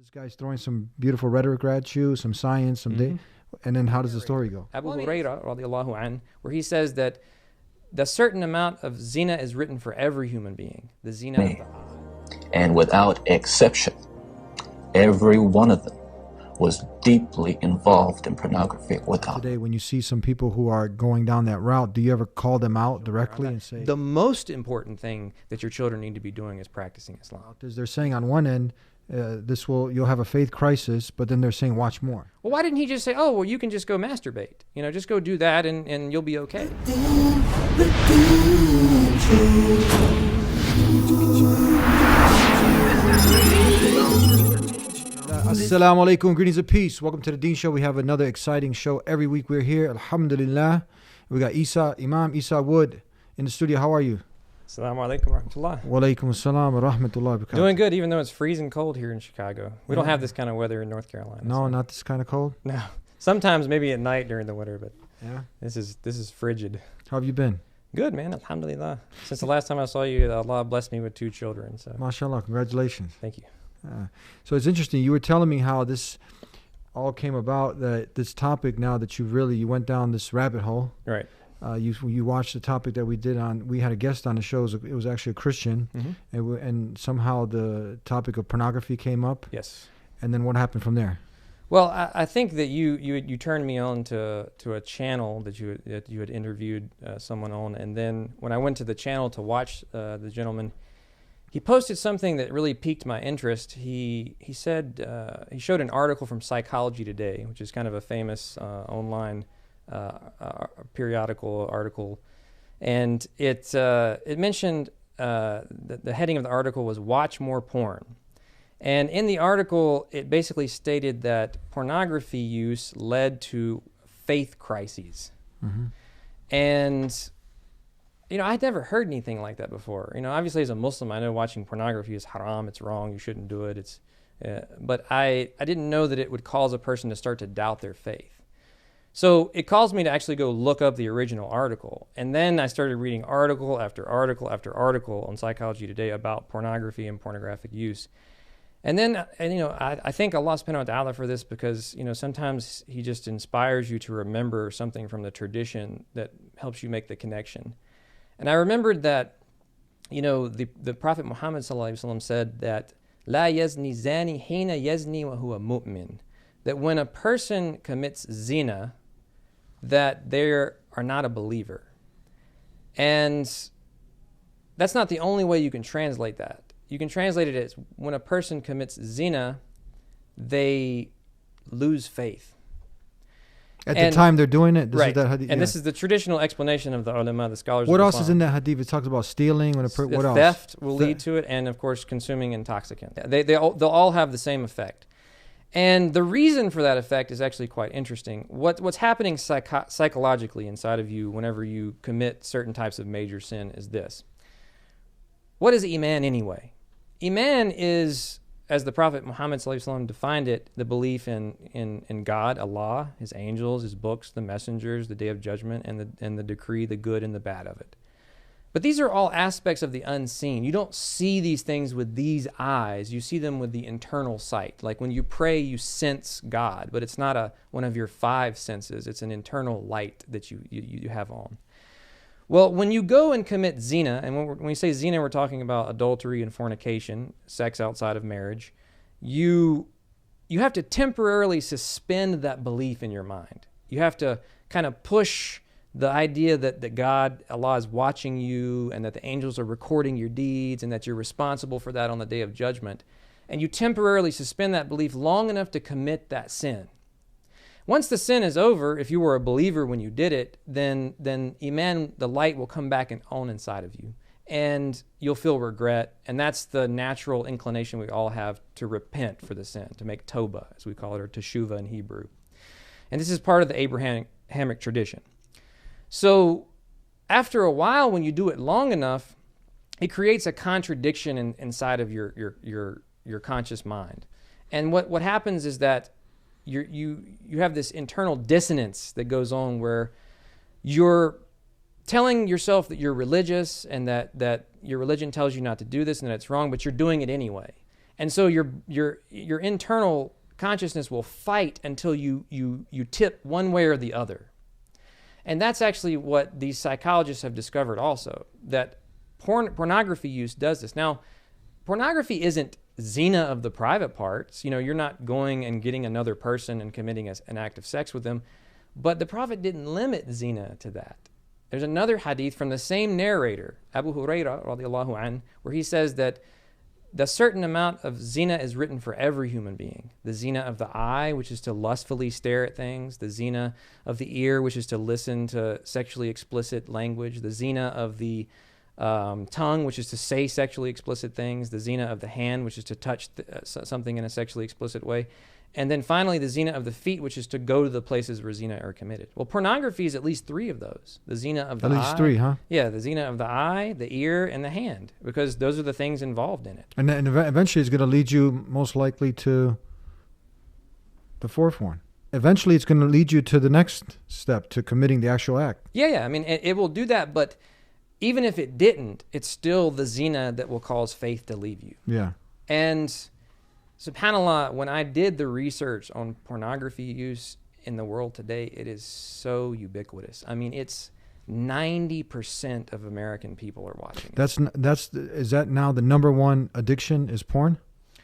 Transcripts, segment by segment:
This guy's throwing some beautiful rhetoric at you, some science, and then how does the story go? Abu Hurairah, radiallahu anh, where he says that the certain amount of zina is written for every human being. The zina of the eye. And without exception, every one of them was deeply involved in pornography. Today, when you see some people who are going down that route, do you ever call them out directly and say... The most important thing that your children need to be doing is practicing Islam. Because they're saying on one end, you'll have a faith crisis, but then they're saying watch more. Well, why didn't he just say, oh, well, you can just go masturbate. You know, just go do that and you'll be okay. Assalamu alaikum, greetings of peace. Welcome to the Deen Show. We have another exciting show every week. We're here, alhamdulillah. We got Imam ESA Wood in the studio. How are you? Assalamu alaikum wa rahmatullah. Wa alaikum assalam wa rahmatullah. Doing good, even though it's freezing cold here in Chicago. We don't have this kind of weather in North Carolina. No, not this kind of cold? No. Sometimes maybe at night during the winter, but yeah, this is frigid. How have you been? Good, man. Alhamdulillah. Since the last time I saw you, Allah blessed me with 2 children. So. MashaAllah. Congratulations. Thank you. So it's interesting. You were telling me how this all came about, that this topic now that you went down this rabbit hole. Right. You watched the topic that we did on, we had a guest on the show, it was actually a Christian, and somehow the topic of pornography came up. Yes. And then what happened from there? Well, I think that you turned me on to a channel that you had interviewed someone on, and then when I went to the channel to watch the gentleman, he posted something that really piqued my interest. He said he showed an article from Psychology Today, which is kind of a famous online periodical article, and it mentioned the heading of the article was "Watch More Porn," and in the article it basically stated that pornography use led to faith crises, and you know, I'd never heard anything like that before. You know, obviously as a Muslim, I know watching pornography is haram, it's wrong, you shouldn't do it. But I didn't know that it would cause a person to start to doubt their faith. So it caused me to actually go look up the original article. And then I started reading article after article after article on Psychology Today about pornography and pornographic use. And then, I thank Allah subhanahu wa ta'ala for this because, you know, sometimes He just inspires you to remember something from the tradition that helps you make the connection. And I remembered that, you know, the Prophet Muhammad ﷺ said that La yazni zani hina yazni wa huwa mu'min, that when a person commits zina, that they are not a believer. And that's not the only way you can translate that. You can translate it as when a person commits zina, they lose faith. At the time they're doing it? Right. This is the traditional explanation of the ulama, the scholars of Islam. What else is in that hadith? It talks about stealing. What else? Theft will lead to it, and of course consuming intoxicant. They'll all have the same effect. And the reason for that effect is actually quite interesting. What's happening psychologically inside of you whenever you commit certain types of major sin is this. What is Iman anyway? Iman is, as the Prophet Muhammad ﷺ defined it, the belief in God, Allah, His angels, His books, the messengers, the Day of Judgment, and the decree, the good and the bad of it. But these are all aspects of the unseen. You don't see these things with these eyes. You see them with the internal sight. Like when you pray, you sense God, but it's not one of your 5 senses. It's an internal light that you have on. Well, when you go and commit zina, and when we say zina, we're talking about adultery and fornication, sex outside of marriage, you have to temporarily suspend that belief in your mind. You have to kind of push the idea that God, Allah is watching you and that the angels are recording your deeds and that you're responsible for that on the Day of Judgment. And you temporarily suspend that belief long enough to commit that sin. Once the sin is over, if you were a believer when you did it, then Iman, the light, will come back on inside of you. And you'll feel regret. And that's the natural inclination we all have to repent for the sin, to make tawbah, as we call it, or teshuvah in Hebrew. And this is part of the Abrahamic tradition. So after a while, when you do it long enough, it creates a contradiction inside of your conscious mind. And what happens is that you have this internal dissonance that goes on where you're telling yourself that you're religious and that your religion tells you not to do this and that it's wrong, but you're doing it anyway. And so your internal consciousness will fight until you tip one way or the other. And that's actually what these psychologists have discovered also, that pornography use does this. Now, pornography isn't zina of the private parts. You're not going and getting another person and committing an act of sex with them. But the Prophet didn't limit zina to that. There's another hadith from the same narrator, Abu Hurairah radiallahu anh, where he says that the certain amount of zina is written for every human being. The zina of the eye, which is to lustfully stare at things. The zina of the ear, which is to listen to sexually explicit language. The zina of the tongue, which is to say sexually explicit things. The zina of the hand, which is to touch something in a sexually explicit way. And then finally, the zina of the feet, which is to go to the places where zina are committed. Well, pornography is at least three of those. The zina of the eye. At least three, huh? Yeah, the zina of the eye, the ear, and the hand, because those are the things involved in it. And then eventually it's going to lead you most likely to the fourth one. Eventually it's going to lead you to the next step, to committing the actual act. Yeah. I mean, it will do that, but even if it didn't, it's still the zina that will cause faith to leave you. Yeah. And subhanAllah, when I did the research on pornography use in the world today, it is so ubiquitous. I mean, it's 90% of American people are watching it. Is that now the number one addiction is porn?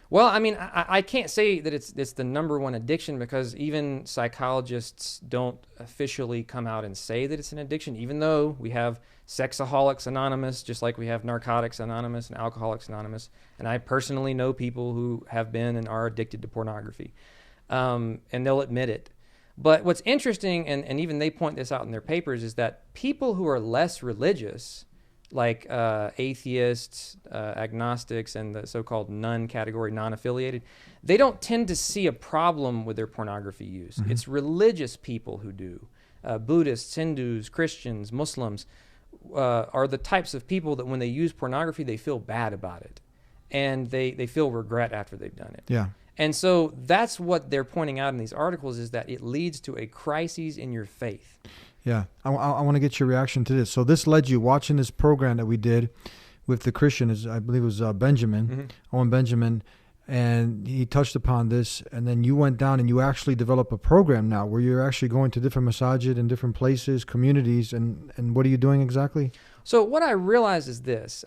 Well, I mean, I can't say that it's the number one addiction, because even psychologists don't officially come out and say that it's an addiction, even though we have Sexaholics Anonymous, just like we have Narcotics Anonymous and Alcoholics Anonymous. And I personally know people who have been and are addicted to pornography, and they'll admit it. But what's interesting, and even they point this out in their papers, is that people who are less religious, like atheists, agnostics, and the so-called none category, non-affiliated, they don't tend to see a problem with their pornography use. Mm-hmm. It's religious people who do. Buddhists, Hindus, Christians, Muslims are the types of people that when they use pornography, they feel bad about it. And they feel regret after they've done it. Yeah. And so that's what they're pointing out in these articles, is that it leads to a crisis in your faith. Yeah, I want to get your reaction to this. So this led you, watching this program that we did with the Christian, I believe it was Benjamin, mm-hmm. Owen Benjamin, and he touched upon this, and then you went down and you actually developed a program now where you're actually going to different masajid in different places, communities, and what are you doing exactly? So what I realized is this.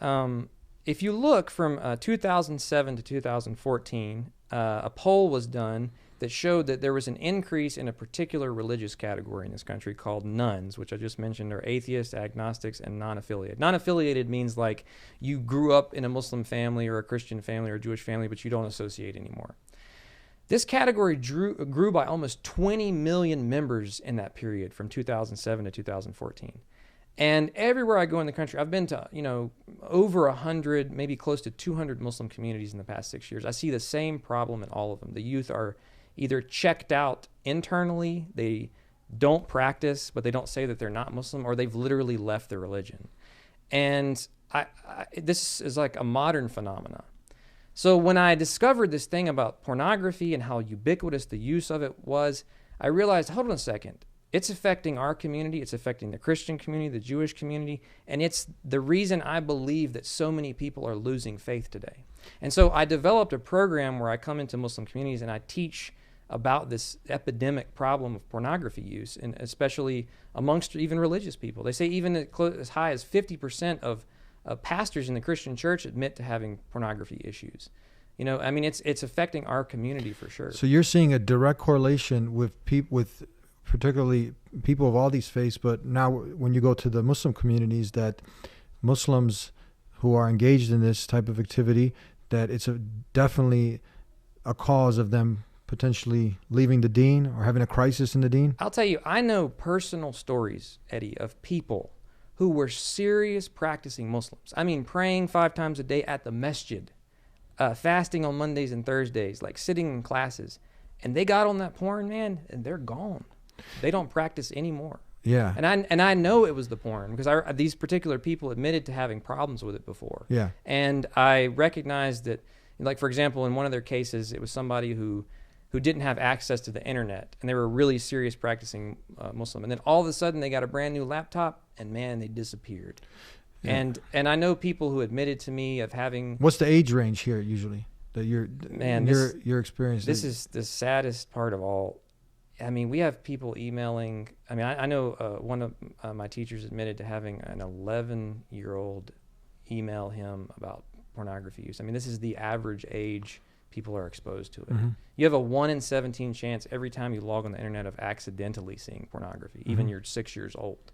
If you look from 2007 to 2014, a poll was done that showed that there was an increase in a particular religious category in this country called nuns, which I just mentioned are atheists, agnostics, and non-affiliated. Non-affiliated means like you grew up in a Muslim family or a Christian family or a Jewish family, but you don't associate anymore. This category grew by almost 20 million members in that period from 2007 to 2014. And everywhere I go in the country, I've been to, over 100, maybe close to 200 Muslim communities in the past 6 years. I see the same problem in all of them. The youth are either checked out internally, they don't practice, but they don't say that they're not Muslim, or they've literally left their religion. And this is like a modern phenomenon. So when I discovered this thing about pornography and how ubiquitous the use of it was, I realized, hold on a second. It's affecting our community, it's affecting the Christian community, the Jewish community, and it's the reason I believe that so many people are losing faith today. And so I developed a program where I come into Muslim communities and I teach about this epidemic problem of pornography use, and especially amongst even religious people. They say even as high as 50% of pastors in the Christian church admit to having pornography issues. It's affecting our community for sure. So you're seeing a direct correlation with particularly people of all these faiths, but now when you go to the Muslim communities, that Muslims who are engaged in this type of activity, that it's definitely a cause of them potentially leaving the deen or having a crisis in the deen? I'll tell you, I know personal stories, Eddie, of people who were serious practicing Muslims. I mean, praying 5 times a day at the masjid, fasting on Mondays and Thursdays, like sitting in classes, and they got on that porn, man, and they're gone. They don't practice anymore. Yeah. And I know it was the porn because these particular people admitted to having problems with it before. Yeah. And I recognized that, like, for example, in one of their cases, it was somebody who didn't have access to the internet, and they were a really serious practicing Muslim. And then all of a sudden they got a brand new laptop, and man, they disappeared. Yeah. And I know people who admitted to me of having... What's the age range here usually? that you're Man, your experience? This is the saddest part of all. I mean, we have people emailing. I mean, I know one of my teachers admitted to having an 11-year-old email him about pornography use. I mean, this is the average age people are exposed to it. Mm-hmm. You have a 1 in 17 chance every time you log on the internet of accidentally seeing pornography, even you're 6 years old.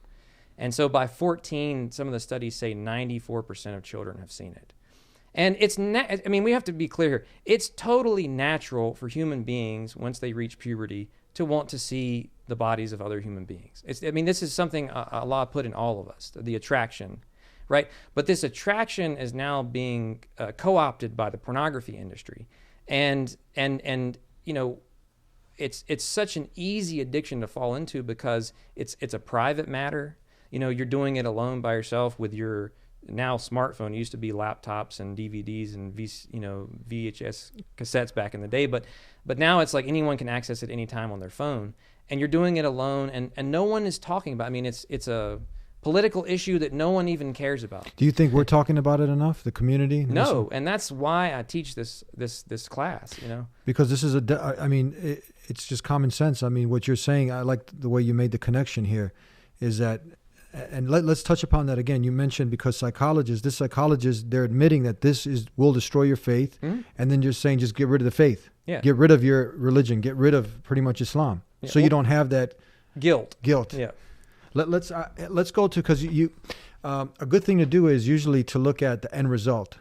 And so by 14, some of the studies say 94% of children have seen it. And it's I mean, we have to be clear here. It's totally natural for human beings, once they reach puberty, to want to see the bodies of other human beings. I mean, this is something Allah put in all of us, the attraction, right? But this attraction is now being co-opted by the pornography industry. And you know, it's such an easy addiction to fall into because it's a private matter. You know, you're doing it alone by yourself with your now smartphone. It used to be laptops and DVDs and VHS cassettes back in the day, but now it's like anyone can access it anytime on their phone, and you're doing it alone, and no one is talking about. I mean, it's a political issue that no one even cares about. Do you think we're talking about it enough, the community? No, and that's why I teach this class, you know. Because this is I mean, it's just common sense. I mean, what you're saying, I like the way you made the connection here, is that, and let's touch upon that again. You mentioned because psychologists, they're admitting that this will destroy your faith, and then you're saying just get rid of the faith. Yeah. Get rid of your religion. Get rid of pretty much Islam. Yeah. So you don't have that guilt. Yeah. Let's go to, because a good thing to do is usually to look at the end result.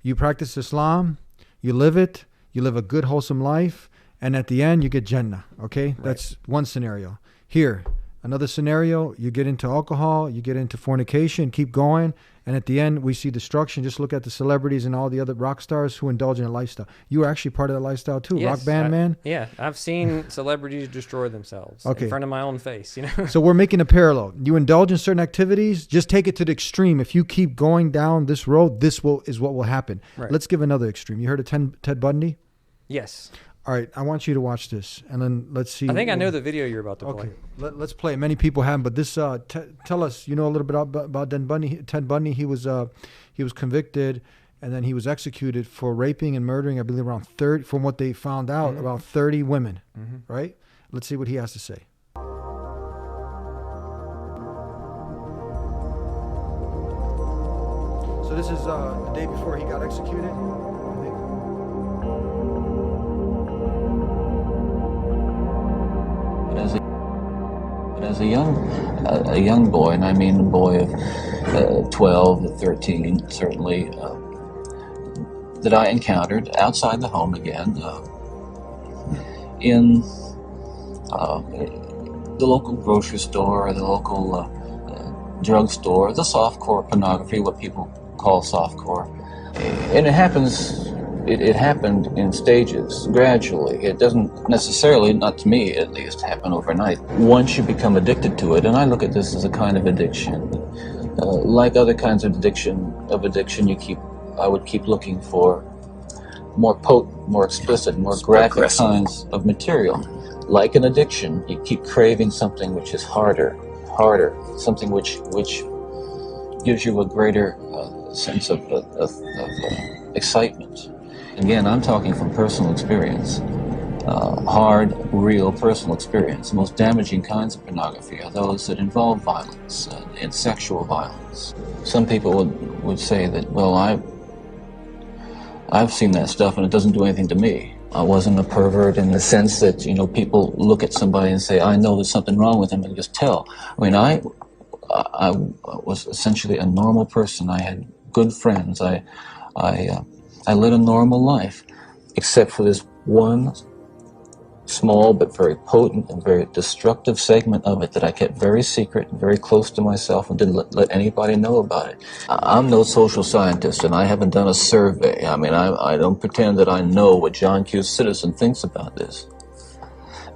You practice Islam, you live it, you live a good wholesome life, and at the end you get Jannah. Okay, right. That's one scenario. Here, another scenario: you get into alcohol, you get into fornication, keep going, and at the end we see destruction. Just look at the celebrities and all the other rock stars who indulge in a lifestyle. You were actually part of that lifestyle too, yes, rock band man. Yeah, I've seen celebrities destroy themselves in front of my own face. You know. So we're making a parallel. You indulge in certain activities, just take it to the extreme. If you keep going down this road, is what will happen. Right. Let's give another extreme. You heard of Ted Bundy? Yes. All right, I want you to watch this, and then let's see. I think I know the video you're about to play. Okay, let's play it. Many people haven't, but this. Tell us, you know a little bit about Ted Bundy. Ted Bundy, he was convicted, and then he was executed for raping and murdering, I believe, around 30. From what they found out, about 30 women. Right? Let's see what he has to say. So this is the day before he got executed. As a young boy, and I mean a boy of 12, 13, certainly, that I encountered outside the home again, in the local grocery store, or the local drugstore, the softcore pornography, what people call softcore. And it happened in stages, gradually. It doesn't necessarily, not to me at least, happen overnight. Once you become addicted to it, and I look at this as a kind of addiction, like other kinds of addiction, I would keep looking for more potent, more explicit, more graphic kinds of material. Like an addiction, you keep craving something which is harder, something which gives you a greater sense of excitement. Again, I'm talking from personal experience, hard, real personal experience. The most damaging kinds of pornography are those that involve violence and sexual violence. Some people would say that, well, I've seen that stuff and it doesn't do anything to me. I wasn't a pervert in the sense that, you know, people look at somebody and say, I know there's something wrong with him, and just tell. I mean, I was essentially a normal person. I had good friends. I led a normal life, except for this one small but very potent and very destructive segment of it that I kept very secret and very close to myself and didn't let anybody know about it. I'm no social scientist, and I haven't done a survey. I mean, I don't pretend that I know what John Q. Citizen thinks about this.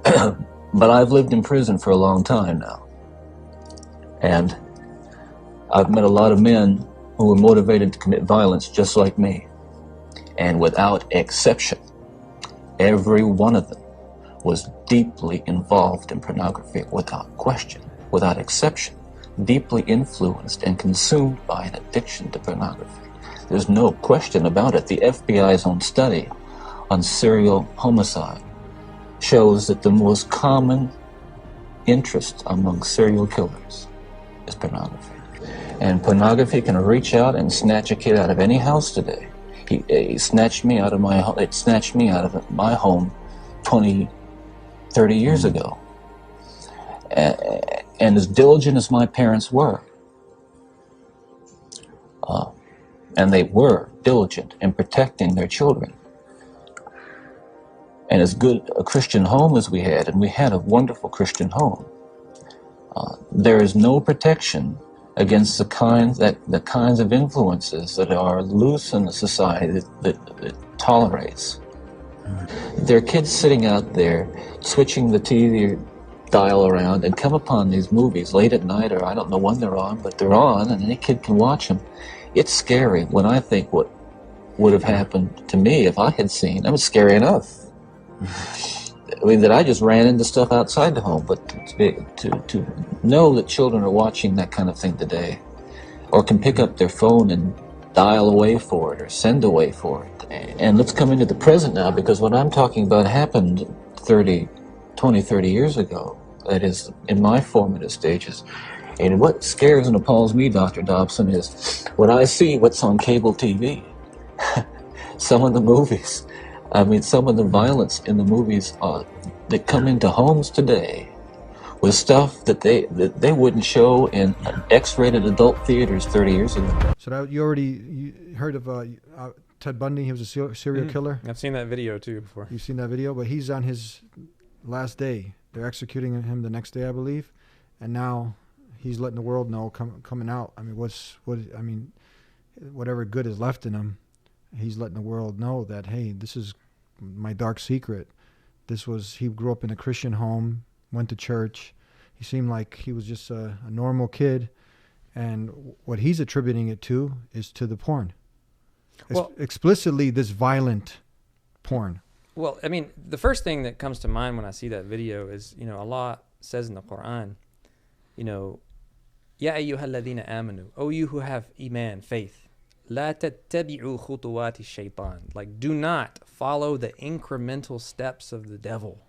But I've lived in prison for a long time now. And I've met a lot of men who were motivated to commit violence just like me. And without exception, every one of them was deeply involved in pornography, without question, without exception, deeply influenced and consumed by an addiction to pornography. There's no question about it. The FBI's own study on serial homicide shows that the most common interest among serial killers is pornography. And pornography can reach out and snatch a kid out of any house today. He snatched me out of my home. It snatched me out of my home 20, 30 years ago. And as diligent as my parents were, and they were diligent in protecting their children, and as good a Christian home as we had, and we had a wonderful Christian home, there is no protection against the kinds of influences that are loose in the society that tolerates. There are kids sitting out there switching the TV dial around and come upon these movies late at night, or I don't know when they're on, but they're on and any kid can watch them. It's scary when I think what would have happened to me if I had seen. It was scary enough. I mean, that I just ran into stuff outside the home, but to know that children are watching that kind of thing today, or can pick up their phone and dial away for it or send away for it. And let's come into the present now, because what I'm talking about happened 20, 30 years ago. That is, in my formative stages. And what scares and appalls me, Dr. Dobson, is when I see what's on cable TV. Some of the movies, I mean, some of the violence in the movies that come into homes today with stuff that they wouldn't show in X-rated adult theaters 30 years ago. So that you heard of Ted Bundy? He was a serial killer. I've seen that video too before. You've seen that video, but he's on his last day. They're executing him the next day, I believe, and now he's letting the world know coming out. I mean, whatever good is left in him, he's letting the world know that, hey, this is my dark secret. He grew up in a Christian home, went to church. He seemed like he was just a normal kid, and what he's attributing it to is to the porn. Well, explicitly this violent porn. Well, I mean, the first thing that comes to mind when I see that video is, Allah says in the Quran, Ya ayyuhalladhina amanu, O you who have iman, faith, la tattabi'u khutuwati shaitan, like do not follow the incremental steps of the devil.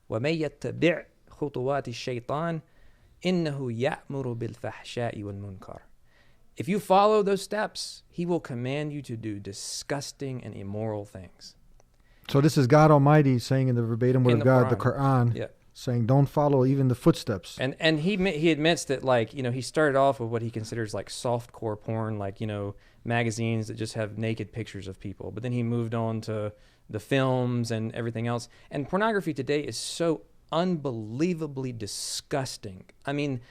Wa may yattabi' khutuwati shaitan, innahu ya'muru bil fahsha'i wal munkar. If you follow those steps, he will command you to do disgusting and immoral things. So this is God Almighty saying in the verbatim word of God, the Quran, yeah, saying don't follow even the footsteps. And he admits that, like, he started off with what he considers like softcore porn, like, magazines that just have naked pictures of people. But then he moved on to the films and everything else. And pornography today is so unbelievably disgusting. I mean,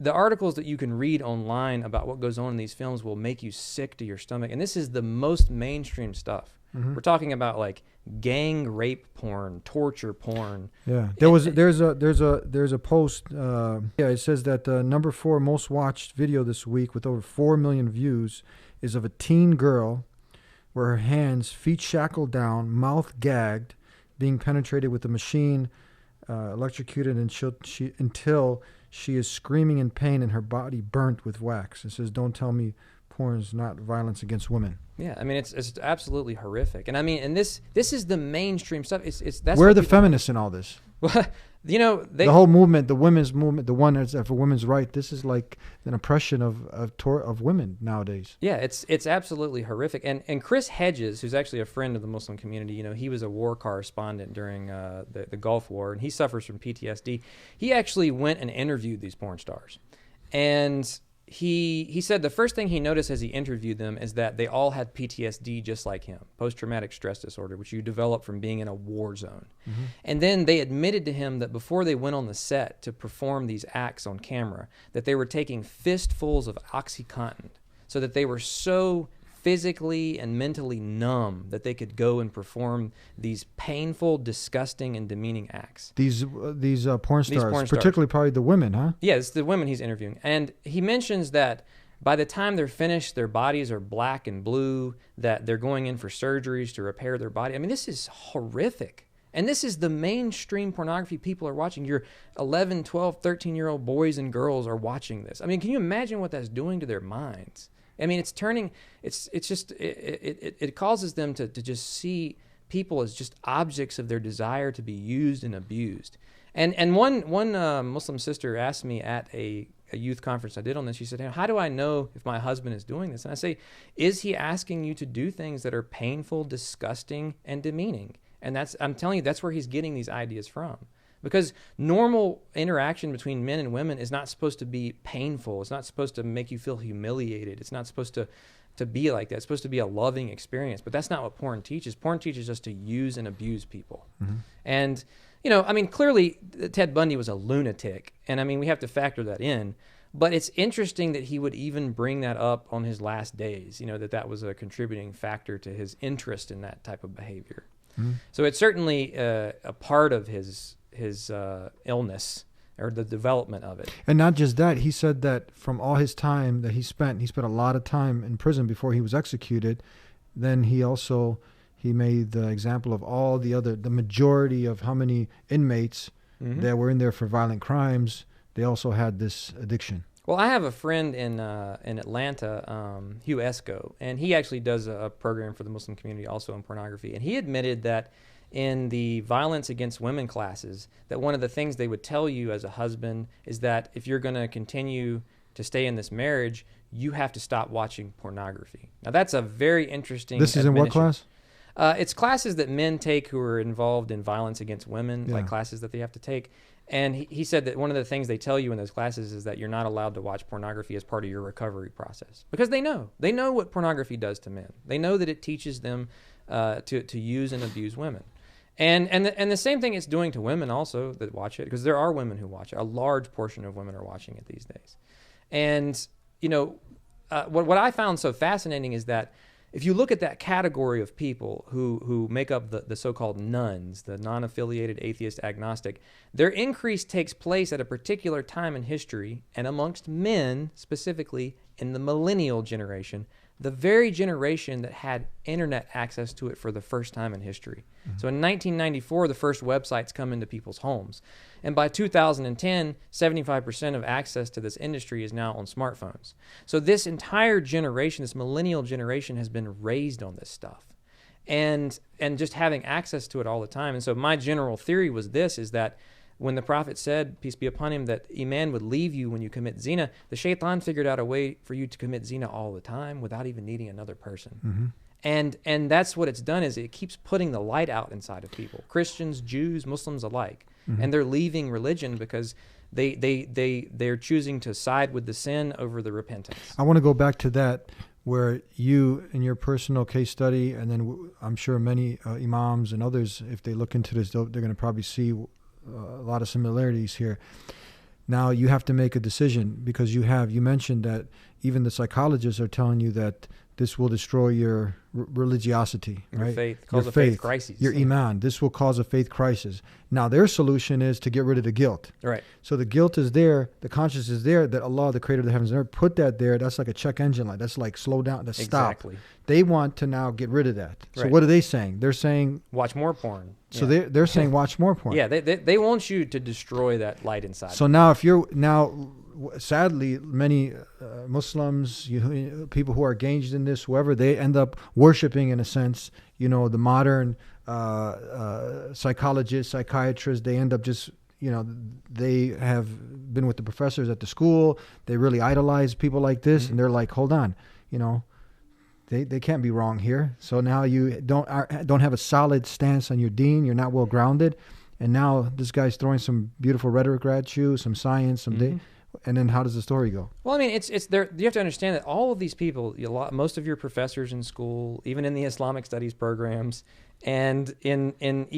the articles that you can read online about what goes on in these films will make you sick to your stomach. And this is the most mainstream stuff. Mm-hmm. We're talking about like gang rape porn, torture porn. Yeah, there's a post. It says that the number 4 most watched video this week with over 4 million views is of a teen girl where her hands, feet shackled down, mouth gagged, being penetrated with a machine, electrocuted until she is screaming in pain and her body burnt with wax. It says, "Don't tell me porn is not violence against women." Yeah, I mean, it's absolutely horrific, and I mean, and this is the mainstream stuff. That's where are the feminists in all this? Well, the whole movement, the women's movement, the one that's for women's right. This is like an oppression of women nowadays. Yeah, it's absolutely horrific. And Chris Hedges, who's actually a friend of the Muslim community, he was a war correspondent during the Gulf War, and he suffers from PTSD. He actually went and interviewed these porn stars, and he said the first thing he noticed as he interviewed them is that they all had PTSD just like him, post-traumatic stress disorder, which you develop from being in a war zone. Mm-hmm. And then they admitted to him that before they went on the set to perform these acts on camera, that they were taking fistfuls of OxyContin, so that they were so physically and mentally numb that they could go and perform these painful, disgusting, and demeaning acts. These porn stars, particularly probably the women, huh? Yeah, it's the women he's interviewing. And he mentions that by the time they're finished, their bodies are black and blue, that they're going in for surgeries to repair their body. I mean, this is horrific. And this is the mainstream pornography people are watching. Your 11, 12, 13-year-old boys and girls are watching this. I mean, can you imagine what that's doing to their minds? I mean, it causes them to just see people as just objects of their desire to be used and abused. And one Muslim sister asked me at a youth conference I did on this, she said, "Hey, how do I know if my husband is doing this?" And I say, is he asking you to do things that are painful, disgusting, and demeaning? And I'm telling you, that's where he's getting these ideas from. Because normal interaction between men and women is not supposed to be painful. It's not supposed to make you feel humiliated. It's not supposed to be like that. It's supposed to be a loving experience. But that's not what porn teaches. Porn teaches us to use and abuse people. Mm-hmm. And, clearly Ted Bundy was a lunatic. And, we have to factor that in. But it's interesting that he would even bring that up on his last days, that was a contributing factor to his interest in that type of behavior. Mm-hmm. So it's certainly a part of his illness or the development of it. And not just that, he said that from all his time that he spent a lot of time in prison before he was executed. Then he made the example of all the majority of how many inmates mm-hmm. that were in there for violent crimes, they also had this addiction. Well, I have a friend in Atlanta, Hugh Esco, and he actually does a program for the Muslim community also in pornography. And he admitted that in the violence against women classes, that one of the things they would tell you as a husband is that if you're going to continue to stay in this marriage, you have to stop watching pornography. Now, that's a very interesting This is in what class? It's classes that men take who are involved in violence against women, like classes that they have to take. And he said that one of the things they tell you in those classes is that you're not allowed to watch pornography as part of your recovery process. Because they know what pornography does to men. They know that it teaches them to use and abuse women. And the same thing it's doing to women also that watch it, because there are women who watch it. A large portion of women are watching it these days. And, what I found so fascinating is that if you look at that category of people who make up the so-called nones, the non-affiliated atheist agnostic, their increase takes place at a particular time in history and amongst men, specifically in the millennial generation, the very generation that had internet access to it for the first time in history. Mm-hmm. So in 1994, the first websites come into people's homes. And by 2010, 75% of access to this industry is now on smartphones. So this entire generation, this millennial generation, has been raised on this stuff and just having access to it all the time. And so my general theory was this, is that when the Prophet said, peace be upon him, that Iman would leave you when you commit zina, the shaitan figured out a way for you to commit zina all the time without even needing another person. Mm-hmm. And that's what it's done, is it keeps putting the light out inside of people, Christians, Jews, Muslims alike. Mm-hmm. And they're leaving religion because they're choosing to side with the sin over the repentance. I want to go back to that, where you, in your personal case study, and then I'm sure many imams and others, if they look into this, they're going to probably see a lot of similarities here. Now you have to make a decision, because you mentioned that even the psychologists are telling you that this will destroy your religiosity, your right? Faith, cause a faith crisis. Your iman. This will cause a faith crisis. Now their solution is to get rid of the guilt. Right. So the guilt is there, the conscience is there, that Allah, the creator of the heavens and earth, put that there. That's like a check engine light. That's like slow down, that's exactly. Stop. They want to now get rid of that. So right. What are they saying? They're saying watch more porn. So they're saying watch more porn. Yeah, they want you to destroy that light inside. So now sadly, many Muslims, people who are engaged in this, whoever, they end up worshiping, in a sense, the modern psychologists, psychiatrists. They end up just, they have been with the professors at the school. They really idolize people like this, and they're like, hold on, they can't be wrong here. So now you don't have a solid stance on your deen. You're not well grounded, and now this guy's throwing some beautiful rhetoric at you, some science, some and then how does the story go? Well, I mean, it's there. You have to understand that all of these people, most of your professors in school, even in the Islamic studies programs, and in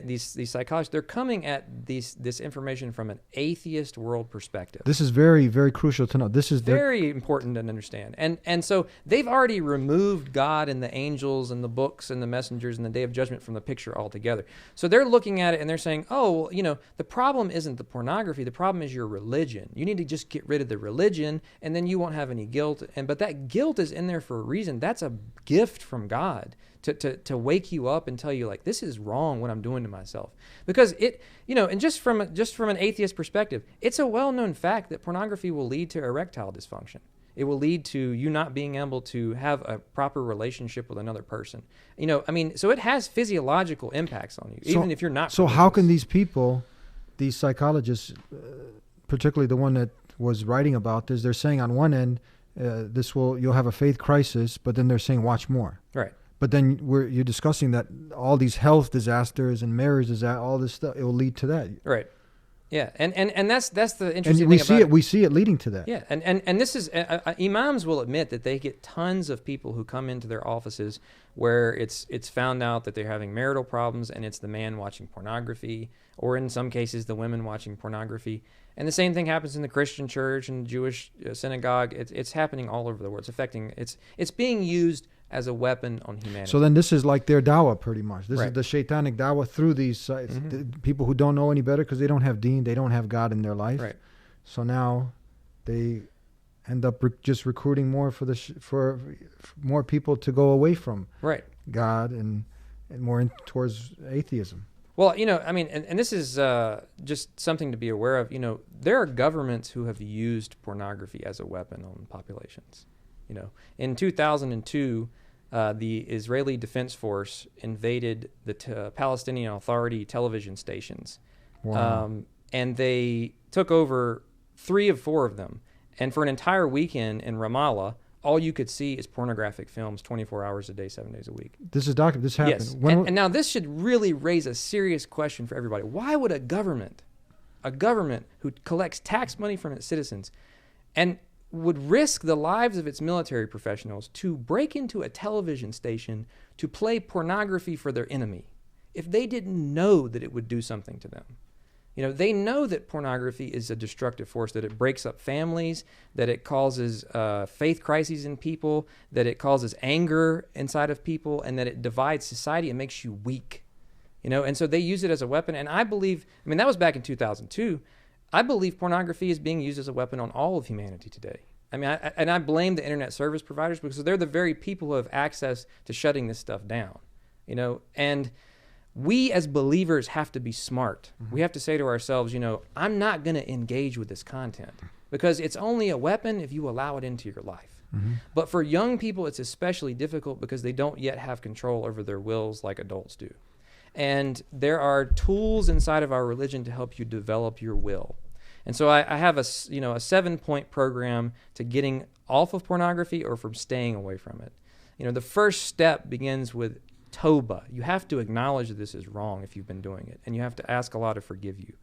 these psychologists, they're coming at this information from an atheist world perspective. This is very, very crucial to know. This is very important to understand. And so they've already removed God and the angels and the books and the messengers and the day of judgment from the picture altogether. So they're looking at it and they're saying, oh, well, the problem isn't the pornography. The problem is your religion. You need to just get rid of the religion, and then you won't have any guilt. But that guilt is in there for a reason. That's a gift from God to wake you up and tell you, like, this is wrong what I'm doing to myself. Because it, and just from an atheist perspective, it's a well-known fact that pornography will lead to erectile dysfunction. It will lead to you not being able to have a proper relationship with another person. You know, I mean, so it has physiological impacts on you, even if you're not. So how can these people, these psychologists, particularly the one that was writing about this, they're saying on one end, you'll have a faith crisis, but then they're saying watch more. Right. But then you're discussing that all these health disasters and marriage disasters, all this stuff, it will lead to that. Right. Yeah, and that's the interesting thing about it. We see it leading to that. Yeah, and this is imams will admit that they get tons of people who come into their offices where it's found out that they're having marital problems, and it's the man watching pornography, or in some cases the women watching pornography. And the same thing happens in the Christian church and the Jewish synagogue. It's happening all over the world. It's being used as a weapon on humanity. So then this is like their dawah pretty much. This Right. is the shaitanic dawah through these sites. The people who don't know any better because they don't have deen, they don't have God in their life. Right. So now they end up just recruiting more for more people to go away from Right. God and more towards atheism. Well, you know, I mean, and this is just something to be aware of. You know, there are governments who have used pornography as a weapon on populations. You know, in 2002, the Israeli Defense Force invaded the Palestinian Authority television stations. Wow. And they took over 3 of 4 of them. And for an entire weekend in Ramallah, all you could see is pornographic films 24 hours a day, 7 days a week. This happened. Yes. And now this should really raise a serious question for everybody. Why would a government who collects tax money from its citizens and would risk the lives of its military professionals to break into a television station to play pornography for their enemy if they didn't know that it would do something to them? You know, they know that pornography is a destructive force, that it breaks up families, that it causes faith crises in people, that it causes anger inside of people, and that it divides society and makes you weak. You know, and so they use it as a weapon. And I believe, I mean, that was back in 2002. I believe pornography is being used as a weapon on all of humanity today. I mean, I blame the internet service providers because they're the very people who have access to shutting this stuff down. You know, and we as believers have to be smart. We have to say to ourselves, you know, I'm not going to engage with this content because it's only a weapon if you allow it into your life. But for young people, it's especially difficult because they don't yet have control over their wills like adults do. And there are tools inside of our religion to help you develop your will. And so I have a 7-point program to getting off of pornography or from staying away from it. You know, the first step begins with Toba. You have to acknowledge that this is wrong if you've been doing it, and you have to ask Allah to forgive you.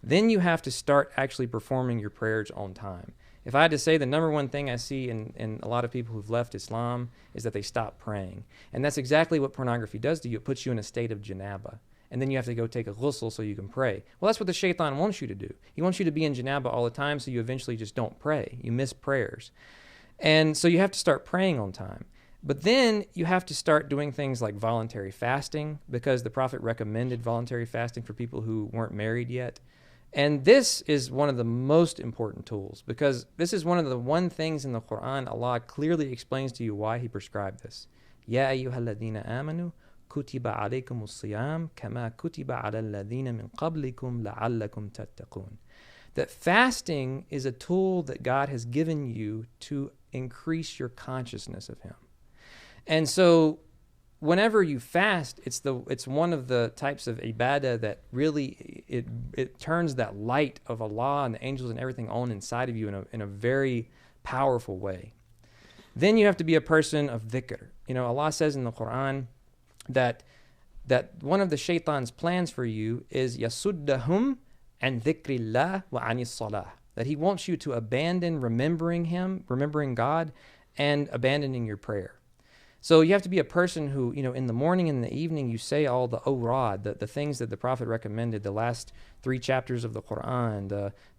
Then you have to start actually performing your prayers on time. If I had to say the number one thing I see in a lot of people who've left Islam is that they stop praying. And that's exactly what pornography does to you. It puts you in a state of janaba. And then you have to go take a ghusl so you can pray. Well, that's what the shaitan wants you to do. He wants you to be in janaba all the time so you eventually just don't pray. You miss prayers. And so you have to start praying on time. But then you have to start doing things like voluntary fasting because the Prophet recommended voluntary fasting for people who weren't married yet. And this is one of the most important tools because this is one of the things in the Quran Allah clearly explains to you why He prescribed this. Ya ayyuhalladhina amanu kutiba alaykum as-siyam kama kutiba ala alladhina min qablikum la'allakum tattaqun. That fasting is a tool that God has given you to increase your consciousness of Him. And so whenever you fast, it's one of the types of ibadah that really it turns that light of Allah and the angels and everything on inside of you in a very powerful way. Then you have to be a person of dhikr. You know, Allah says in the Quran that one of the shaitan's plans for you is yasuddahum an dhikrillah wa anis salah. That he wants you to abandon remembering Him, remembering God, and abandoning your prayer. So you have to be a person who, you know, in the morning and in the evening, you say all the awrad, the things that the Prophet recommended, the last 3 chapters of the Quran,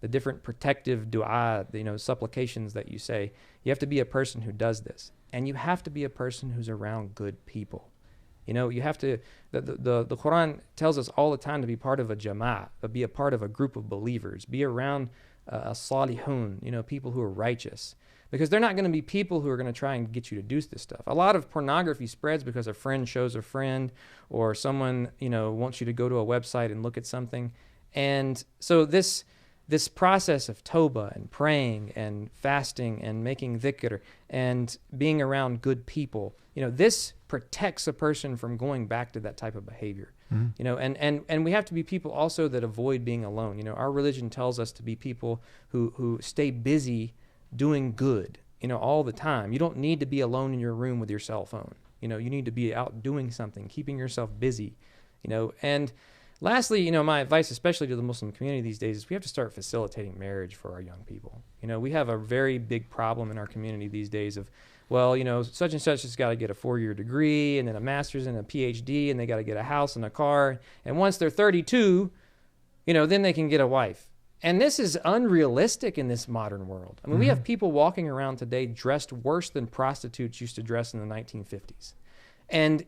the different protective dua, you know, supplications that you say. You have to be a person who does this. And you have to be a person who's around good people. You know, you have to, the Quran tells us all the time to be part of a jama'ah, be a part of a group of believers, be around a salihun, you know, people who are righteous. Because they're not going to be people who are going to try and get you to do this stuff. A lot of pornography spreads because a friend shows a friend or someone, you know, wants you to go to a website and look at something. And so this this process of Toba and praying and fasting and making dhikr and being around good people, this protects a person from going back to that type of behavior. And we have to be people also that avoid being alone. Our religion tells us to be people who stay busy doing good, all the time. You don't need to be alone in your room with your cell phone. You need to be out doing something, keeping yourself busy, and lastly, my advice, especially to the Muslim community these days, is we have to start facilitating marriage for our young people. We have a very big problem in our community these days of, such and such has got to get a 4-year degree and then a master's and a PhD, and they got to get a house and a car. And once they're 32, then they can get a wife. And this is unrealistic in this modern world. I mean, we have people walking around today dressed worse than prostitutes used to dress in the 1950s. And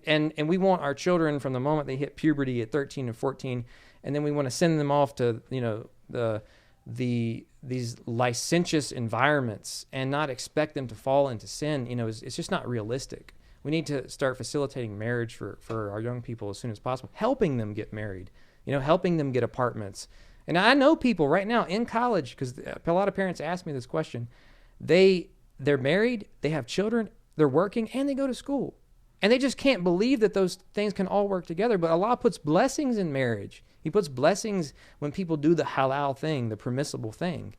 we want our children from the moment they hit puberty at 13 and 14, and then we want to send them off to these licentious environments and not expect them to fall into sin. It's just not realistic. We need to start facilitating marriage for our young people as soon as possible, helping them get married, helping them get apartments. And I know people right now in college, because a lot of parents ask me this question. They're married, they have children, they're working, and they go to school. And they just can't believe that those things can all work together. But Allah puts blessings in marriage. He puts blessings when people do the halal thing, the permissible thing.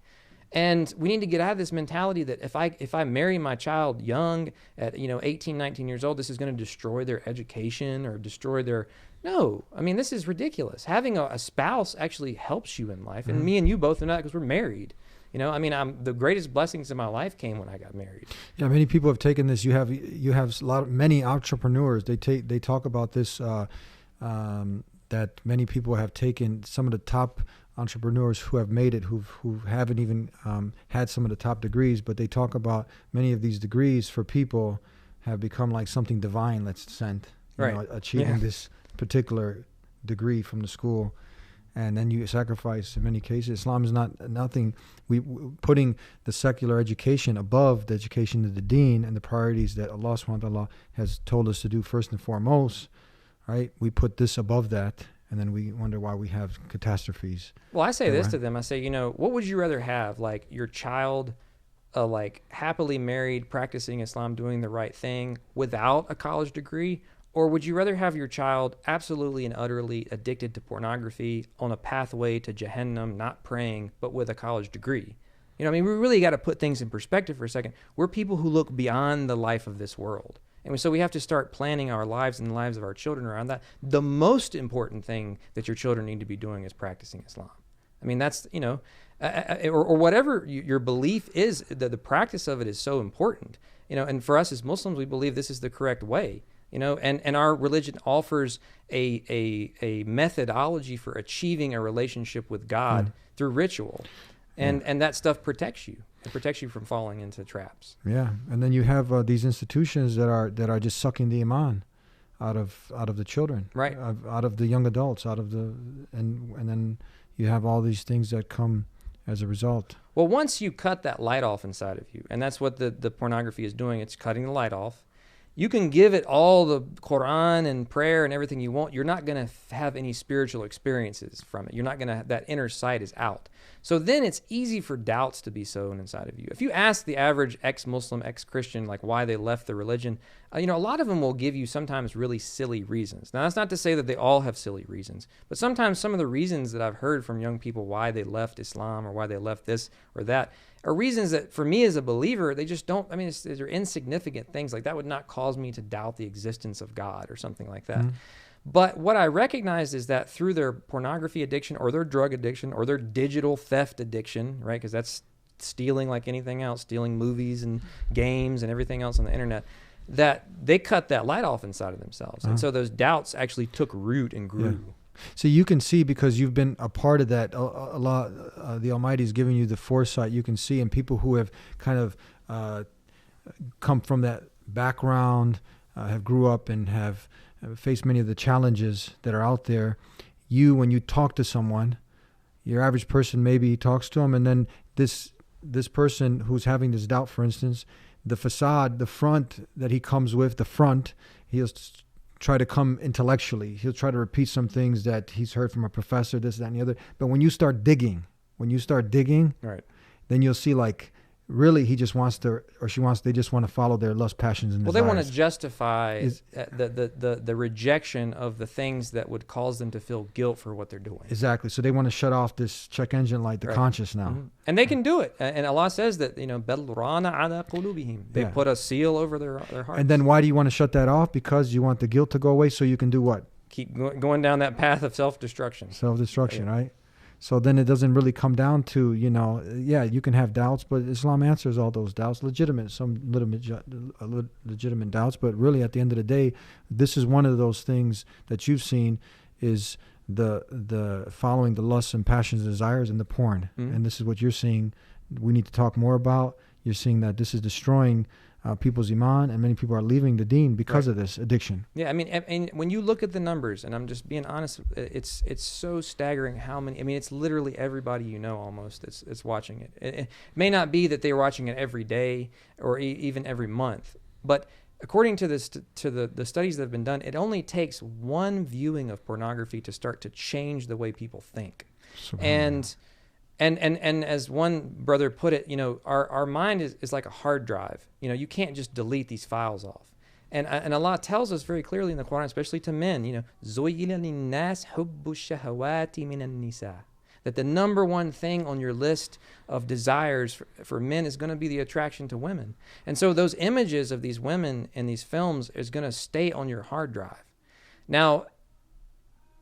And we need to get out of this mentality that if I marry my child young at 18, 19 years old, this is going to destroy their education or destroy their... No. I mean, this is ridiculous. Having a spouse actually helps you in life. And me and you both know that because we're married. The greatest blessings in my life came when I got married. Yeah, many people have taken this. You have many entrepreneurs. They talk about this, that many people have taken some of the top entrepreneurs who have made it, who haven't even had some of the top degrees, but they talk about many of these degrees for people have become like something divine that's sent. Achieving this particular degree from the school. And then you sacrifice in many cases. Islam is nothing. We putting the secular education above the education of the deen and the priorities that Allah subhanahu wa ta'ala has told us to do first and foremost, right? We put this above that, and then we wonder why we have catastrophes. Well, I say this to them. I say, what would you rather have? Like your child, happily married, practicing Islam, doing the right thing without a college degree? Or would you rather have your child absolutely and utterly addicted to pornography on a pathway to Jahannam, not praying, but with a college degree? We really got to put things in perspective for a second. We're people who look beyond the life of this world. And so we have to start planning our lives and the lives of our children around that. The most important thing that your children need to be doing is practicing Islam. That's, or whatever your belief is, the practice of it is so important. And for us as Muslims, we believe this is the correct way. And our religion offers a methodology for achieving a relationship with God through ritual. And that stuff protects you. It protects you from falling into traps. Yeah. And then you have these institutions that are just sucking the iman out of the children. Right. Out of the young adults, and then you have all these things that come as a result. Well, once you cut that light off inside of you, and that's what the pornography is doing, it's cutting the light off. You can give it all the Quran and prayer and everything you want. You're not going to have any spiritual experiences from it. You're not going to, that inner sight is out. So then it's easy for doubts to be sown inside of you. If you ask the average ex-Muslim, ex-Christian, like why they left the religion, a lot of them will give you sometimes really silly reasons. Now, that's not to say that they all have silly reasons, but sometimes some of the reasons that I've heard from young people why they left Islam or why they left this or that are reasons that for me as a believer, they just don't, they're insignificant things. Like that would not cause me to doubt the existence of God or something like that. But what I recognize is that through their pornography addiction or their drug addiction or their digital theft addiction, right? Because that's stealing like anything else, stealing movies and games and everything else on the internet, that they cut that light off inside of themselves. And so those doubts actually took root and grew. Yeah. So you can see, because you've been a part of that, Allah, the Almighty is giving you the foresight. You can see, and people who have kind of come from that background, have grew up and have faced many of the challenges that are out there. When you talk to someone, your average person maybe talks to them, and then this person who's having this doubt, for instance, the facade, the front that he comes with, he'll try to come intellectually. He'll try to repeat some things that he's heard from a professor, this, that, and the other. But when you start digging, when you start digging, Right. then you'll see like really he just wants to, or she wants, they just want to follow their lust, passions, and Well, desires. they want to justify the rejection of the things that would cause them to feel guilt for what they're doing. Exactly. So they want to shut off this check engine light, the Right. conscious now. Mhm. And they can do it. And Allah says that, بَلْ رَانَ عَلَى قُلُوبِهِم. They Yeah. put a seal over their hearts. And then why do you want to shut that off? Because you want the guilt to go away so you can do what? Keep going down that path of self-destruction. Self-destruction, Yeah. right? So then it doesn't really come down to, yeah, you can have doubts, but Islam answers all those doubts, legitimate doubts. But really, at the end of the day, this is one of those things that you've seen is the following the lusts and passions and desires in the porn. Mhm. And this is what you're seeing we need to talk more about. You're seeing that this is destroying people's iman, and many people are leaving the deen because Right. of this addiction. Yeah, I mean, and when you look at the numbers, and I'm just being honest, it's so staggering how many. I mean, it's literally everybody you know almost that's watching it. It may not be that they're watching it every day or even every month, but according to this to the studies that have been done, it only takes one viewing of pornography to start to change the way people think. And as one brother put it, our mind is like a hard drive. You can't just delete these files off. And Allah tells us very clearly in the Quran, especially to men, زُيِّنَ لِلنَّاسِ حُبُّ الشَّهَوَاتِ مِنَ النِّسَاءِ, that the number one thing on your list of desires for men is going to be the attraction to women. And so those images of these women in these films is going to stay on your hard drive. Now,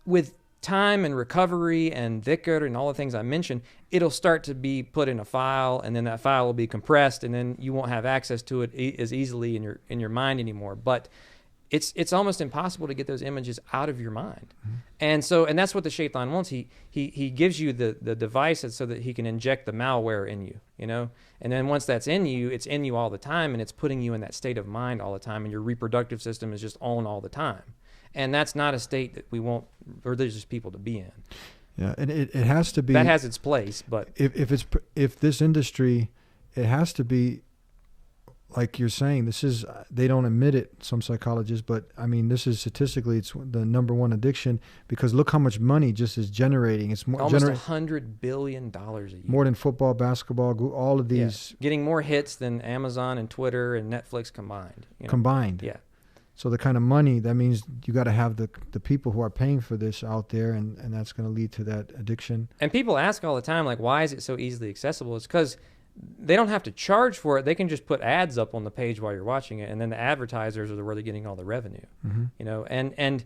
with time and recovery and dhikr and all the things I mentioned, it'll start to be put in a file, and then that file will be compressed, and then you won't have access to it as easily in your mind anymore. But it's almost impossible to get those images out of your mind. Mm-hmm. And that's what the shaitan wants. He gives you the device so that he can inject the malware in you, and then once that's in you, it's in you all the time, and it's putting you in that state of mind all the time, and your reproductive system is just on all the time. And that's not a state that we want religious people to be in. Yeah, and it has to be. That has its place, but if this industry, it has to be, like you're saying, they don't admit it, some psychologists, but I mean, this is statistically, it's the number one addiction, because look how much money just is generating. It's more almost $100 billion a year. More than football, basketball, all of these. Yeah. Getting more hits than Amazon and Twitter and Netflix combined. Combined. Yeah. So the kind of money, that means you got to have the people who are paying for this out there, and that's going to lead to that addiction. And people ask all the time, like, why is it so easily accessible? It's because they don't have to charge for it. They can just put ads up on the page while you're watching it, and then the advertisers are where they're getting all the revenue. Mm-hmm. And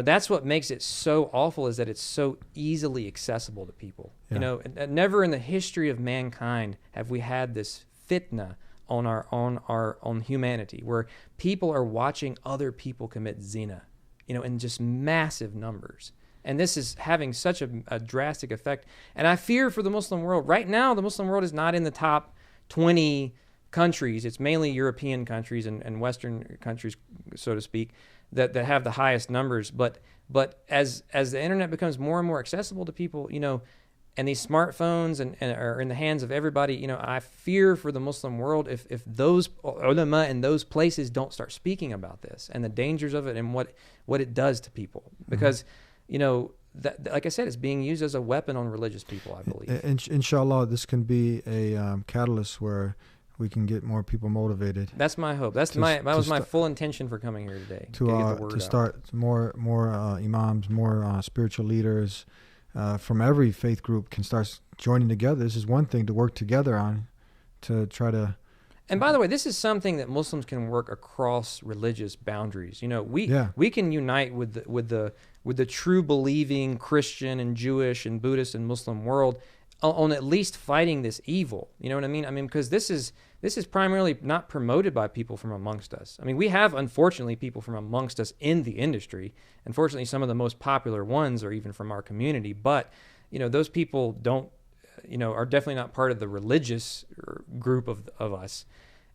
that's what makes it so awful, is that it's so easily accessible to people. Yeah. Never in the history of mankind have we had this fitna on humanity, where people are watching other people commit zina, in just massive numbers. And this is having such a drastic effect. And I fear for the Muslim world. Right now, the Muslim world is not in the top 20 countries. It's mainly European countries and Western countries, so to speak, that have the highest numbers. But as the internet becomes more and more accessible to people, and these smartphones and are in the hands of everybody, I fear for the Muslim world if those ulama in those places don't start speaking about this and the dangers of it and what it does to people. Because, that, like I said, it's being used as a weapon on religious people, I believe. Inshallah, this can be a catalyst where we can get more people motivated. That's my hope. That was my full intention for coming here today. To get the word out. Start more imams, more spiritual leaders, from every faith group can start joining together. This is one thing to work together on, to try to. And by the way, this is something that Muslims can work across religious boundaries. We can unite with the true believing Christian and Jewish and Buddhist and Muslim world on at least fighting this evil. You know what I mean? Because this is primarily not promoted by people from amongst us. We have, unfortunately, people from amongst us in the industry. Unfortunately, some of the most popular ones are even from our community. But, those people are definitely not part of the religious group of us.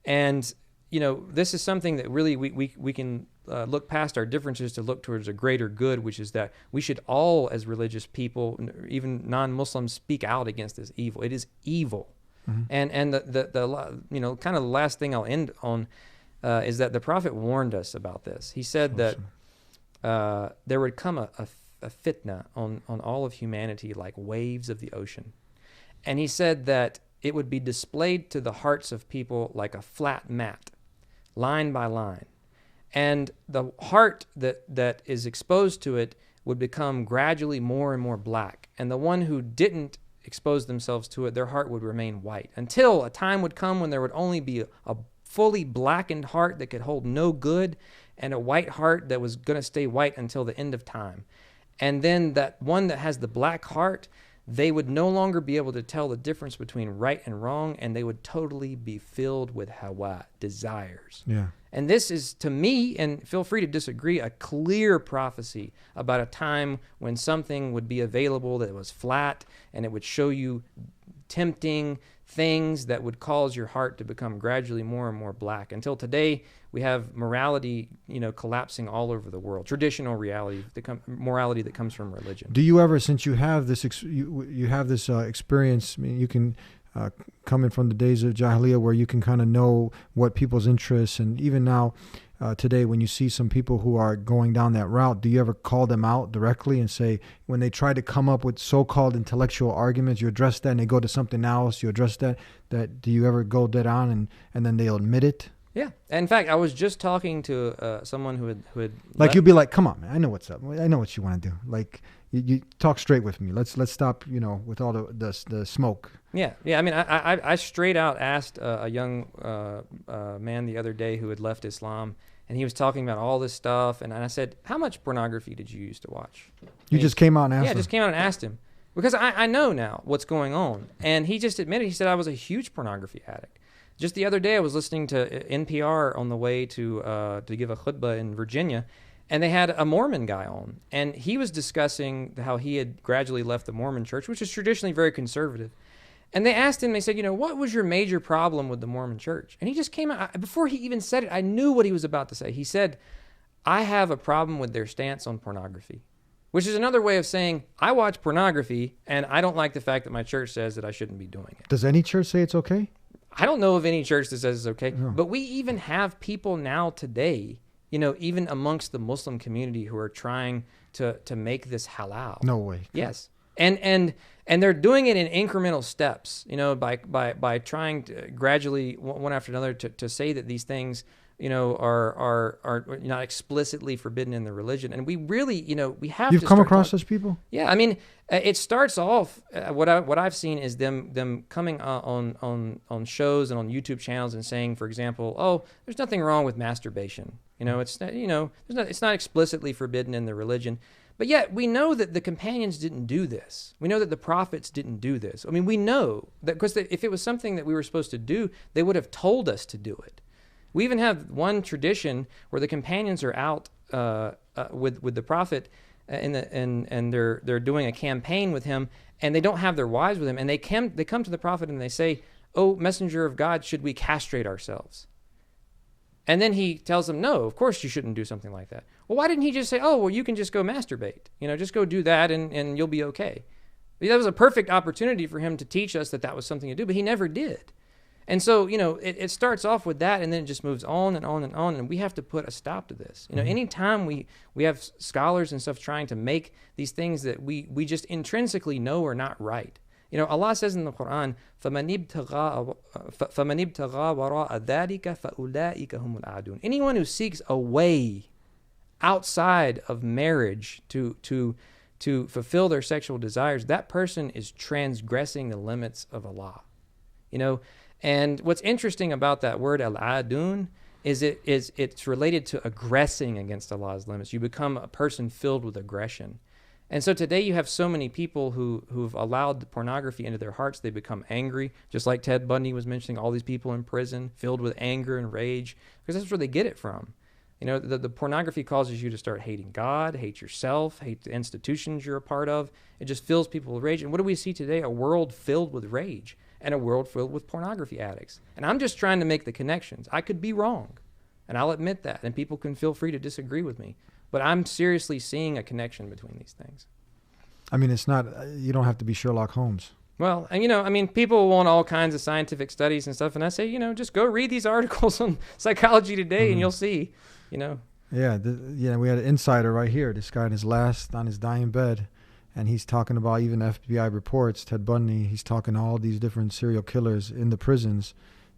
And, this is something that really we can look past our differences to look towards a greater good, which is that we should all, as religious people, even non-Muslims, speak out against this evil. It is evil. Mm-hmm. And the kind of the last thing I'll end on is that the Prophet warned us about this. He said that there would come a fitna on all of humanity like waves of the ocean. And he said that it would be displayed to the hearts of people like a flat mat, line by line. And the heart that is exposed to it would become gradually more and more black. And the one who didn't expose themselves to it, their heart would remain white, until a time would come when there would only be a fully blackened heart that could hold no good, and a white heart that was going to stay white until the end of time. And then that one that has the black heart, they would no longer be able to tell the difference between right and wrong, and they would totally be filled with hawa, desires. Yeah. And this is, to me, and feel free to disagree, a clear prophecy about a time when something would be available that was flat, and it would show you tempting things that would cause your heart to become gradually more and more black. Until today, we have morality, collapsing all over the world. Traditional reality, morality that comes from religion. Do you ever, since you have this, you have this experience? I mean, you can coming from the days of Jahiliyyah, where you can kind of know what people's interests, and even now, today, when you see some people who are going down that route, do you ever call them out directly and say, when they try to come up with so-called intellectual arguments, you address that, and they go to something else, you address that do you ever go dead on and then they'll admit it? Yeah. In fact, I was just talking to someone who had like, you'd be like, come on, man, I know what's up. I know what you want to do. Like, you talk straight with me. Let's stop, with all the smoke. Yeah. I mean, I straight out asked a young man the other day who had left Islam, and he was talking about all this stuff, and I said, how much pornography did you used to watch? You just came out and asked him? Yeah, I just came out and asked him, because I know now what's going on. And he just admitted, he said, I was a huge pornography addict. Just the other day, I was listening to NPR on the way to give a khutbah in Virginia, and they had a Mormon guy on, and he was discussing how he had gradually left the Mormon church, which is traditionally very conservative. And they asked him, they said, what was your major problem with the Mormon church? And he just came out, before he even said it, I knew what he was about to say. He said, I have a problem with their stance on pornography, which is another way of saying, I watch pornography, and I don't like the fact that my church says that I shouldn't be doing it. Does any church say it's okay? I don't know of any church that says it's okay, but we even have people now today, even amongst the Muslim community, who are trying to make this halal. No way. Yes. And they're doing it in incremental steps, by trying to gradually, one after another, to say that these things, are not explicitly forbidden in the religion. And we really, we have. You've come across such people? Yeah, I mean, it starts off. What I've seen is them coming on shows and on YouTube channels and saying, for example, oh, there's nothing wrong with masturbation. It's not explicitly forbidden in the religion. But yet we know that the companions didn't do this. We know that the prophets didn't do this. I mean, we know that, because if it was something that we were supposed to do, they would have told us to do it. We even have one tradition where the companions are out with the prophet, and they're doing a campaign with him, and they don't have their wives with him, and they come to the prophet and they say, "Oh, messenger of God, should we castrate ourselves?" And then he tells them, no, of course you shouldn't do something like that. Well, why didn't he just say, oh, well, you can just go masturbate. Just go do that and you'll be okay. That was a perfect opportunity for him to teach us that was something to do, but he never did. And so, it starts off with that, and then it just moves on and on and on, and we have to put a stop to this. Anytime we have scholars and stuff trying to make these things that we just intrinsically know are not right. Allah says in the Quran, فَمَنِ ابْتَغَى وَرَاءَ ذَلِكَ فَأُولَٰئِكَ هُمُ الْعَادُونَ. Anyone who seeks a way outside of marriage to fulfill their sexual desires, that person is transgressing the limits of Allah. And what's interesting about that word al-adun is it's related to aggressing against Allah's limits. You become a person filled with aggression. And so today you have so many people who've allowed the pornography into their hearts. They become angry, just like Ted Bundy was mentioning, all these people in prison filled with anger and rage, because that's where they get it from. The pornography causes you to start hating God, hate yourself, hate the institutions you're a part of. It just fills people with rage. And what do we see today? A world filled with rage and a world filled with pornography addicts. And I'm just trying to make the connections. I could be wrong, and I'll admit that, and people can feel free to disagree with me. But I'm seriously seeing a connection between these things. I mean, it's not, you don't have to be Sherlock Holmes. Well, and people want all kinds of scientific studies and stuff. And I say, just go read these articles on Psychology Today and you'll see, Yeah, we had an insider right here. This guy on his dying bed. and he's talking about even FBI reports, Ted Bundy. He's talking all these different serial killers in the prisons,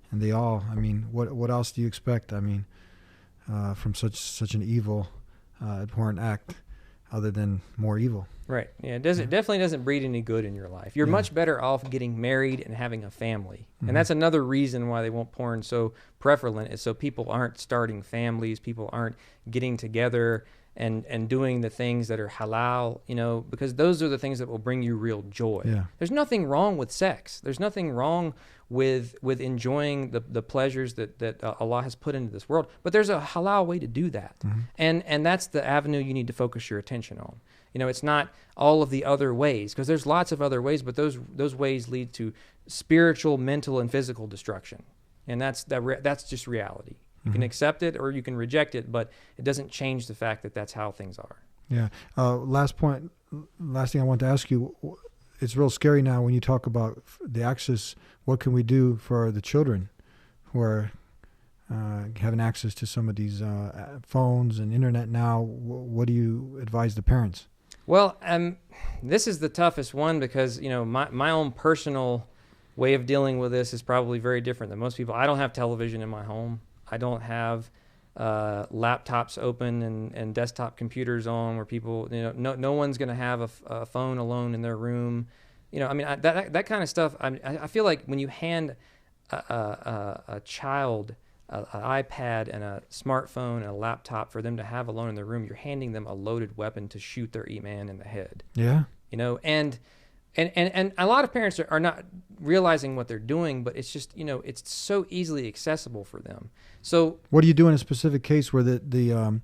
and they all. I mean, what else do you expect? I mean, from such an evil, abhorrent act, other than more evil. Right. Yeah. It definitely doesn't breed any good in your life. You're much better off getting married and having a family. And that's another reason why they want porn so prevalent, is so people aren't starting families, people aren't getting together and doing the things that are halal, because those are the things that will bring you real joy. Yeah. There's nothing wrong with sex. There's nothing wrong with enjoying the pleasures that Allah has put into this world. But there's a halal way to do that. And that's the avenue you need to focus your attention on. It's not all of the other ways, because there's lots of other ways, but those ways lead to spiritual, mental, and physical destruction. And that's just reality. You can accept it or you can reject it, but it doesn't change the fact that that's how things are. Yeah. Last thing I want to ask you, it's real scary now when you talk about the access. What can we do for the children who are having access to some of these phones and internet now? What do you advise the parents? Well, this is the toughest one, because my own personal way of dealing with this is probably very different than most people. I don't have television in my home. I don't have laptops open and desktop computers on where people, no one's going to have a phone alone in their room. That kind of stuff. I feel like when you hand a child an iPad and a smartphone and a laptop for them to have alone in their room, you're handing them a loaded weapon to shoot their man in the head. Yeah. And a lot of parents are not realizing what they're doing, but it's just, it's so easily accessible for them. So what do you do in a specific case where the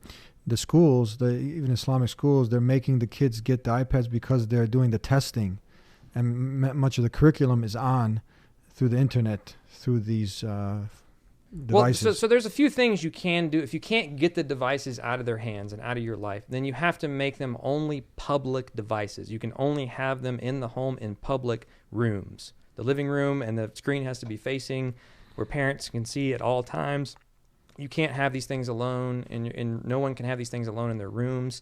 schools, even Islamic schools, they're making the kids get the iPads because they're doing the testing, and much of the curriculum is on through the internet, through these devices? Well, so there's a few things you can do. If you can't get the devices out of their hands and out of your life, then you have to make them only public devices. You can only have them in the home in public rooms. The living room, and the screen has to be facing where parents can see at all times. You can't have these things alone, and no one can have these things alone in their rooms.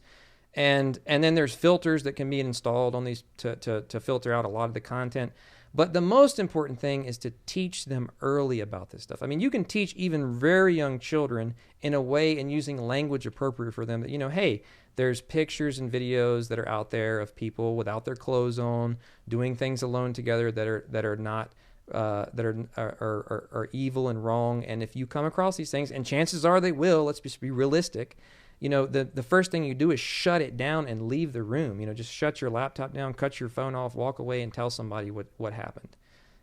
And then there's filters that can be installed on these to filter out a lot of the content. But the most important thing is to teach them early about this stuff. I mean, you can teach even very young children in a way and using language appropriate for them that, hey, there's pictures and videos that are out there of people without their clothes on, doing things alone together that are not that are evil and wrong. And if you come across these things, and chances are they will, let's just be realistic. The first thing you do is shut it down and leave the room. Just shut your laptop down, cut your phone off, walk away, and tell somebody what happened.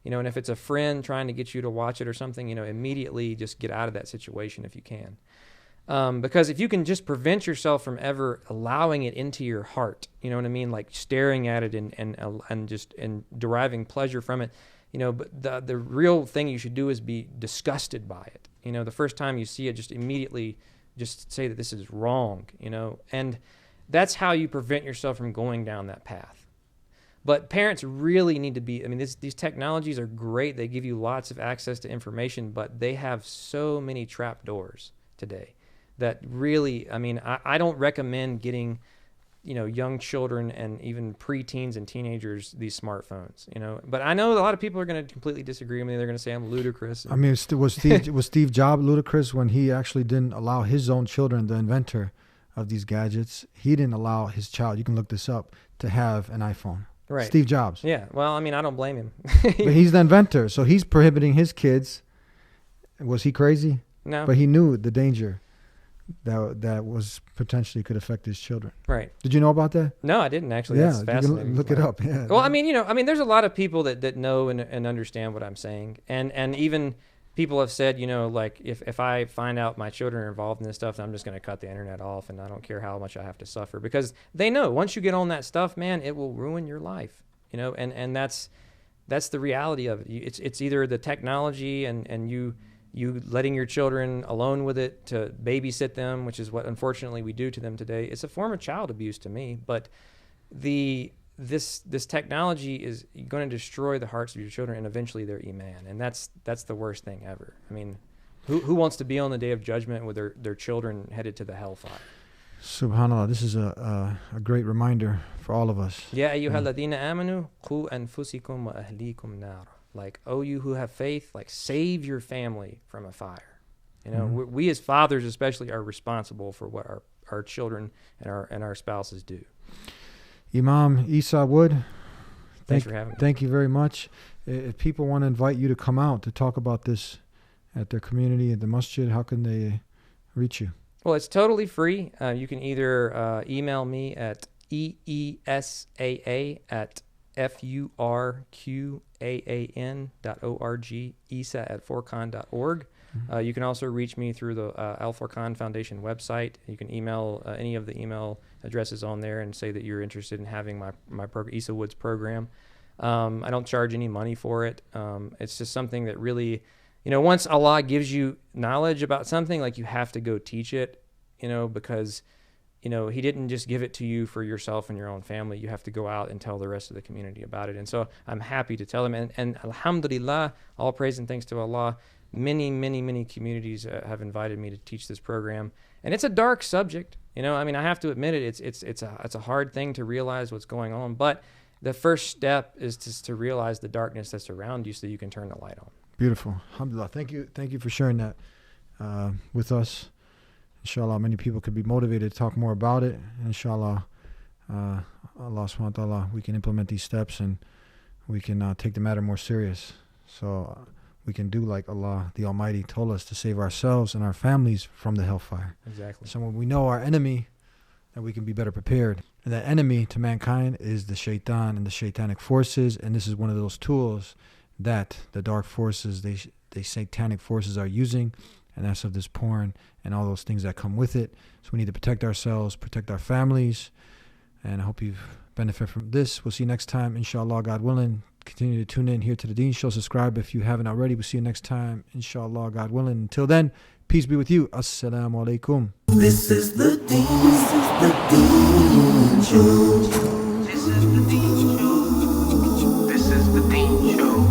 And if it's a friend trying to get you to watch it or something, immediately just get out of that situation if you can. Because if you can just prevent yourself from ever allowing it into your heart, like staring at it and deriving pleasure from it, but the real thing you should do is be disgusted by it. The first time you see it, just immediately just say that this is wrong, and that's how you prevent yourself from going down that path. But parents really need to be, these technologies are great. They give you lots of access to information, but they have so many trap doors today that really, I don't recommend getting, young children and even preteens and teenagers these smartphones, But I know a lot of people are going to completely disagree with me. They're going to say I'm ludicrous. Was Steve Jobs ludicrous when he actually didn't allow his own children, the inventor of these gadgets, he didn't allow his child, you can look this up, to have an iPhone? Right. Steve Jobs. Yeah. Well, I don't blame him. But he's the inventor, so he's prohibiting his kids. Was he crazy? No. But he knew the danger that was potentially could affect his children. Right. Did you know about that? No, I didn't actually. Yeah, that's fascinating. Look it up. Yeah. Well, there's a lot of people that know and understand what I'm saying, and even people have said, like if I find out my children are involved in this stuff, then I'm just going to cut the internet off, and I don't care how much I have to suffer, because they know once you get on that stuff, man, it will ruin your life. And that's the reality of it. It's either the technology and you letting your children alone with it to babysit them, which is what unfortunately we do to them today. It's a form of child abuse to me, but this technology is going to destroy the hearts of your children and eventually their iman, and that's the worst thing ever. Who wants to be on the day of judgment with their children headed to the hellfire? Subhanallah, this is a great reminder for all of us. Ya ayyuhalladhina amanu qu anfusikum wa ahlikum nar. Like, oh, you who have faith, like, save your family from a fire. You know, we as fathers especially are responsible for what our children and our spouses do. Imam ESA Wood, Thanks for having me. Thank you very much. If people want to invite you to come out to talk about this at their community, at the masjid, how can they reach you? Well, it's totally free. You can either email me at eesaa@furqaan.org, ESA@forcon.org. You can also reach me through the Al Furqan Foundation website. You can email any of the email addresses on there and say that you're interested in having my ESA Woods program. I don't charge any money for it. It's just something that really, you know, once Allah gives you knowledge about something, like, you have to go teach it, you know, because, you know, He didn't just give it to you for yourself and your own family. You have to go out and tell the rest of the community about it. And so I'm happy to tell them. And alhamdulillah, all praise and thanks to Allah, many communities have invited me to teach this program. And it's a dark subject. You know, I mean, I have to admit it. It's a hard thing to realize what's going on. But the first step is just to realize the darkness that's around you so you can turn the light on. Beautiful. Alhamdulillah. Thank you for sharing that with us. Inshallah, many people could be motivated to talk more about it. Inshallah, Allah subhanahu wa ta'ala, we can implement these steps and we can take the matter more serious. So we can do like Allah, the Almighty, told us to save ourselves and our families from the hellfire. Exactly. So when we know our enemy, that we can be better prepared. And that enemy to mankind is the shaitan and the shaitanic forces. And this is one of those tools that the dark forces, the satanic forces are using. And that's of this porn and all those things that come with it. So we need to protect ourselves, protect our families. And I hope you benefit from this. We'll see you next time, inshallah, God willing. Continue to tune in here to The Deen Show. Subscribe if you haven't already. We'll see you next time, inshallah, God willing. Until then, peace be with you. Assalamu alaikum. This is the Deen Show. This is the Deen Show. This is the Deen Show.